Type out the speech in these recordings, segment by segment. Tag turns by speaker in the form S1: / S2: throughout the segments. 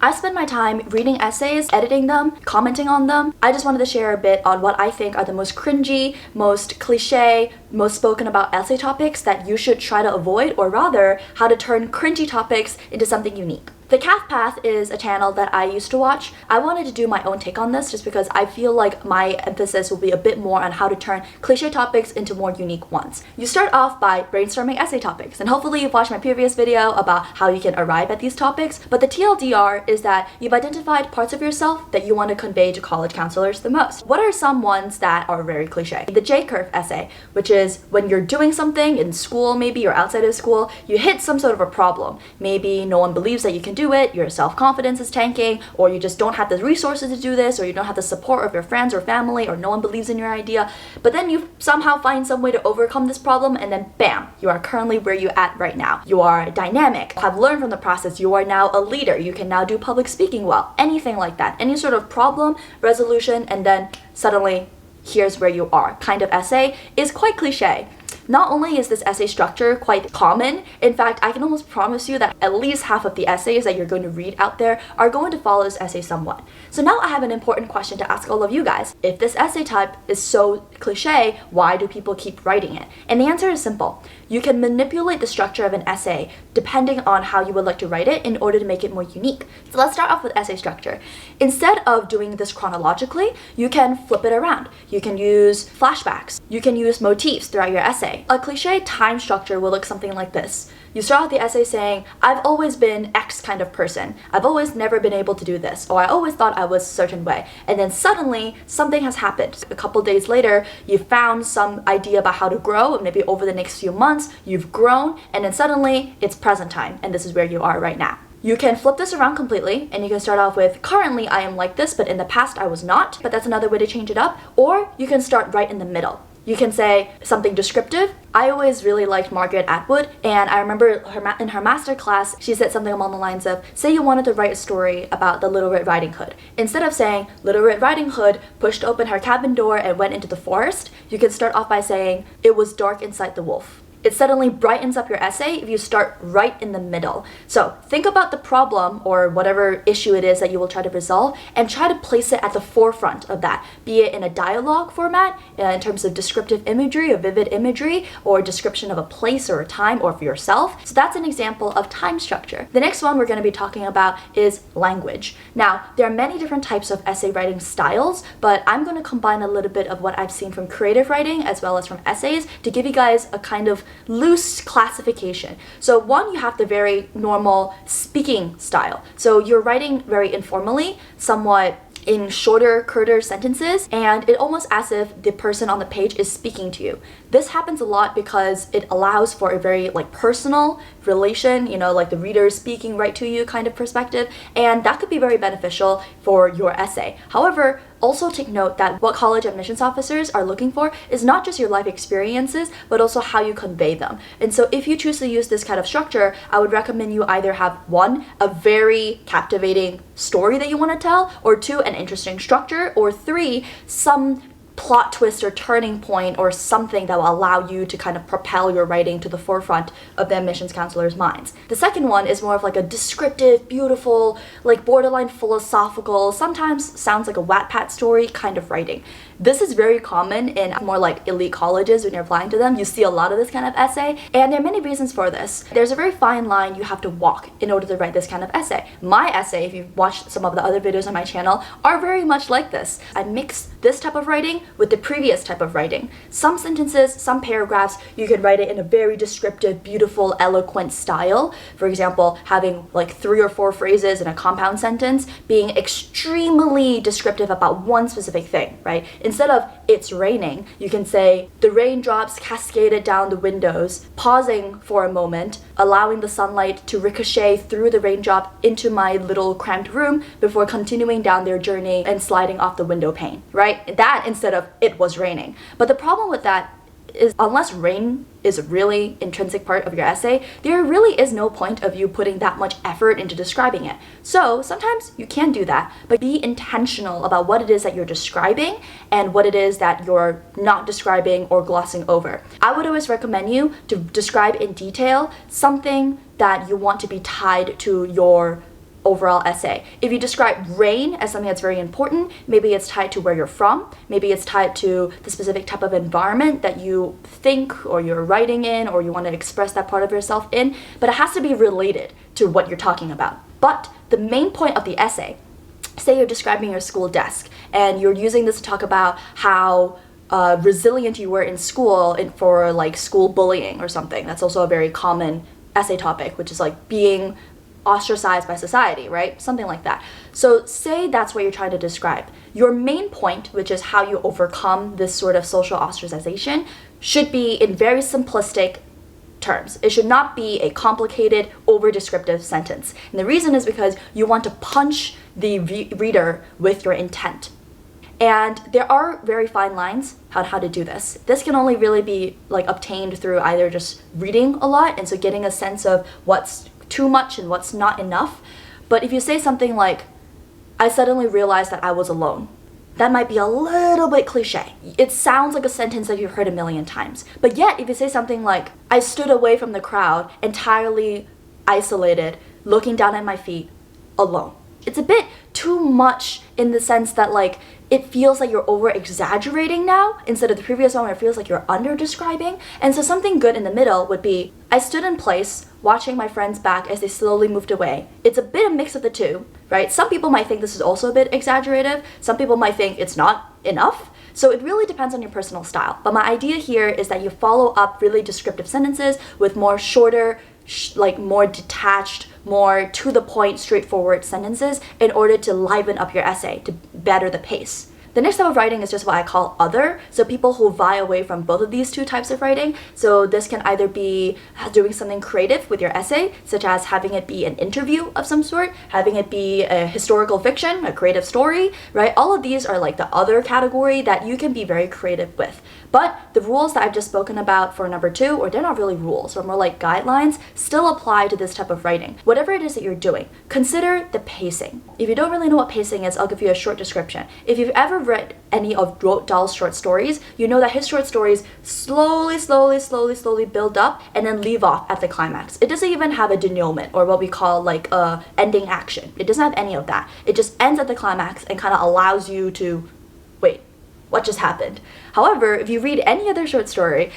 S1: I spend my time reading essays, editing them, commenting on them. I just wanted to share a bit on what I think are the most cringy, most cliche, most spoken about essay topics that you should try to avoid, or rather, how to turn cringy topics into something unique. The Calf Path is a channel that I used to watch. I wanted to do my own take on this just because I feel like my emphasis will be a bit more on how to turn cliche topics into more unique ones. You start off by brainstorming essay topics, and hopefully you've watched my previous video about how you can arrive at these topics, but the TLDR is that you've identified parts of yourself that you want to convey to college counselors the most. What are some ones that are very cliche? The Jcurve essay, which is when you're doing something in school maybe or outside of school, you hit some sort of a problem. Maybe no one believes that you can do it, your self-confidence is tanking, or you just don't have the resources to do this, or you don't have the support of your friends or family, or no one believes in your idea, but then you somehow find some way to overcome this problem, and then bam, you are currently where you're at right now. You are dynamic, have learned from the process, you are now a leader, you can now do public speaking well, anything like that, any sort of problem resolution, and then suddenly here's where you are kind of essay is quite cliche. Not only is this essay structure quite common, in fact, I can almost promise you that at least half of the essays that you're going to read out there are going to follow this essay somewhat. So now I have an important question to ask all of you guys. If this essay type is so cliche, why do people keep writing it? And the answer is simple. You can manipulate the structure of an essay depending on how you would like to write it in order to make it more unique. So let's start off with essay structure. Instead of doing this chronologically, you can flip it around. You can use flashbacks. You can use motifs throughout your essay. A cliche time structure will look something like this. You start out the essay saying, I've always been X kind of person. I've always never been able to do this, or I always thought I was a certain way. And then suddenly, something has happened. A couple days later, you found some idea about how to grow, and maybe over the next few months, you've grown, and then suddenly, it's present time, and this is where you are right now. You can flip this around completely, and you can start off with, currently I am like this, but in the past I was not, but that's another way to change it up. Or you can start right in the middle. You can say something descriptive. I always really liked Margaret Atwood, and I remember in her master class, she said something along the lines of, say you wanted to write a story about the Little Red Riding Hood. Instead of saying, Little Red Riding Hood pushed open her cabin door and went into the forest, you can start off by saying, it was dark inside the wolf. It suddenly brightens up your essay if you start right in the middle. So think about the problem or whatever issue it is that you will try to resolve and try to place it at the forefront of that, be it in a dialogue format, in terms of descriptive imagery or vivid imagery, or description of a place or a time or for yourself. So that's an example of time structure. The next one we're going to be talking about is language. Now, there are many different types of essay writing styles, but I'm going to combine a little bit of what I've seen from creative writing as well as from essays to give you guys a kind of loose classification. So one, you have the very normal speaking style. So you're writing very informally, somewhat in shorter, curter sentences, and it almost as if the person on the page is speaking to you. This happens a lot because it allows for a very personal relation, like the reader speaking right to you kind of perspective, and that could be very beneficial for your essay. However, also take note that what college admissions officers are looking for is not just your life experiences, but also how you convey them. And so if you choose to use this kind of structure, I would recommend you either have one, a very captivating story that you want to tell, or two, an interesting structure, or three, some plot twist or turning point or something that will allow you to kind of propel your writing to the forefront of the admissions counselor's minds. The second one is more of like a descriptive, beautiful, borderline philosophical, sometimes sounds like a Wattpad story kind of writing. This is very common in more elite colleges when you're applying to them. You see a lot of this kind of essay, and there are many reasons for this. There's a very fine line you have to walk in order to write this kind of essay. My essay, if you've watched some of the other videos on my channel, are very much like this. I mix this type of writing with the previous type of writing. Some sentences, some paragraphs, you can write it in a very descriptive, beautiful, eloquent style. For example, having 3 or 4 phrases in a compound sentence, being extremely descriptive about one specific thing, right? Instead of, it's raining, you can say, the raindrops cascaded down the windows, pausing for a moment, allowing the sunlight to ricochet through the raindrop into my little cramped room before continuing down their journey and sliding off the window pane, right? That instead of, it was raining. But the problem with that is, unless rain is a really intrinsic part of your essay, there really is no point of you putting that much effort into describing it. So sometimes you can do that, but be intentional about what it is that you're describing and what it is that you're not describing or glossing over. I would always recommend you to describe in detail something that you want to be tied to your overall essay. If you describe rain as something that's very important, maybe it's tied to where you're from, maybe it's tied to the specific type of environment that you think or you're writing in or you want to express that part of yourself in, but it has to be related to what you're talking about. But the main point of the essay, say you're describing your school desk and you're using this to talk about how resilient you were in school for like school bullying or something. That's also a very common essay topic, which is like being ostracized by society, right? Something like that. So say that's what you're trying to describe. Your main point, which is how you overcome this sort of social ostracization, should be in very simplistic terms. It should not be a complicated, over-descriptive sentence. And the reason is because you want to punch the reader with your intent. And there are very fine lines on how to do this. This can only really be like obtained through either just reading a lot, and so getting a sense of what's too much and what's not enough. But if you say something like, I suddenly realized that I was alone, that might be a little bit cliche. It sounds like a sentence that you've heard a million times. But yet, if you say something like, I stood away from the crowd, entirely isolated, looking down at my feet, alone. It's a bit too much in the sense that like, it feels like you're over exaggerating now instead of the previous one where it feels like you're under describing. And so something good in the middle would be, I stood in place watching my friends back as they slowly moved away. It's a bit of a mix of the two, right? Some people might think this is also a bit exaggerative. Some people might think it's not enough. So it really depends on your personal style. But my idea here is that you follow up really descriptive sentences with more shorter, like more detached, more to the point, straightforward sentences in order to liven up your essay, to better the pace. The next type of writing is just what I call other, so people who vie away from both of these two types of writing. So this can either be doing something creative with your essay, such as having it be an interview of some sort, having it be a historical fiction, a creative story, right? All of these are like the other category that you can be very creative with. But the rules that I've just spoken about for number 2, or they're not really rules, or more like guidelines, still apply to this type of writing. Whatever it is that you're doing, consider the pacing. If you don't really know what pacing is, I'll give you a short description. If you've ever read any of Roald Dahl's short stories, you know that his short stories slowly build up and then leave off at the climax. It doesn't even have a denouement, or what we call like a ending action. It doesn't have any of that. It just ends at the climax and kind of allows you to wait, what just happened? However, if you read any other short story,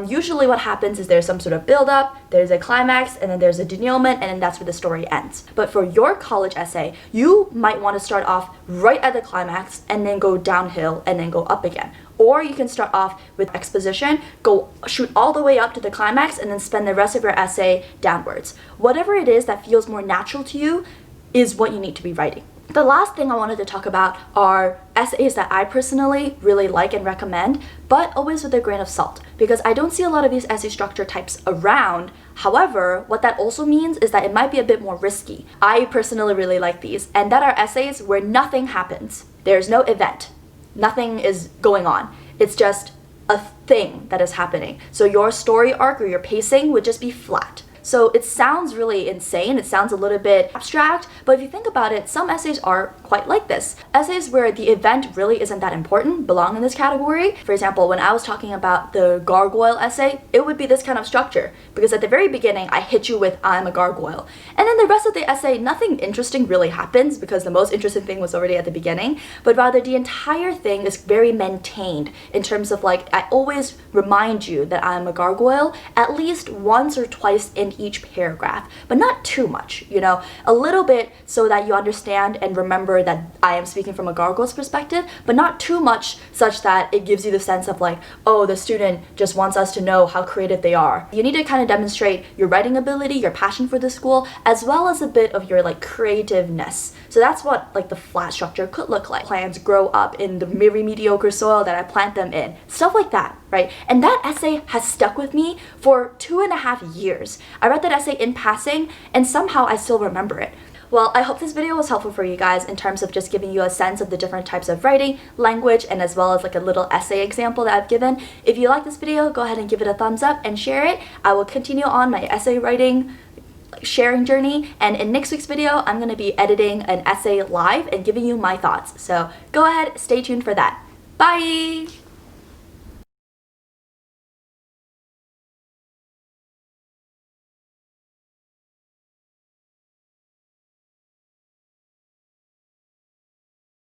S1: usually what happens is there's some sort of build-up, there's a climax, and then there's a denouement, and then that's where the story ends. But for your college essay, you might want to start off right at the climax and then go downhill and then go up again. Or you can start off with exposition, go shoot all the way up to the climax, and then spend the rest of your essay downwards. Whatever it is that feels more natural to you is what you need to be writing. The last thing I wanted to talk about are essays that I personally really like and recommend, but always with a grain of salt, because I don't see a lot of these essay structure types around. However, what that also means is that it might be a bit more risky. I personally really like these, and that are essays where nothing happens. There's no event. Nothing is going on. It's just a thing that is happening. So your story arc or your pacing would just be flat. So it sounds really insane, it sounds a little bit abstract, but if you think about it, some essays are quite like this. Essays where the event really isn't that important belong in this category. For example, when I was talking about the gargoyle essay, it would be this kind of structure, because at the very beginning, I hit you with, I'm a gargoyle. And then the rest of the essay, nothing interesting really happens, because the most interesting thing was already at the beginning, but rather the entire thing is very maintained in terms of like, I always remind you that I'm a gargoyle at least once or twice in each paragraph, but not too much, you know, a little bit so that you understand and remember that I am speaking from a gargoyle's perspective, but not too much such that it gives you the sense of like, oh, the student just wants us to know how creative they are. You need to kind of demonstrate your writing ability, your passion for the school, as well as a bit of your like creativeness. So that's what like the flat structure could look like. Plants grow up in the very mediocre soil that I plant them in. Stuff like that, right? And that essay has stuck with me for 2.5 years. I read that essay in passing, and somehow I still remember it. Well, I hope this video was helpful for you guys in terms of just giving you a sense of the different types of writing, language, and as well as like a little essay example that I've given. If you like this video, go ahead and give it a thumbs up and share it. I will continue on my essay writing sharing journey, and in next week's video, I'm going to be editing an essay live and giving you my thoughts. So go ahead, stay tuned for that. Bye!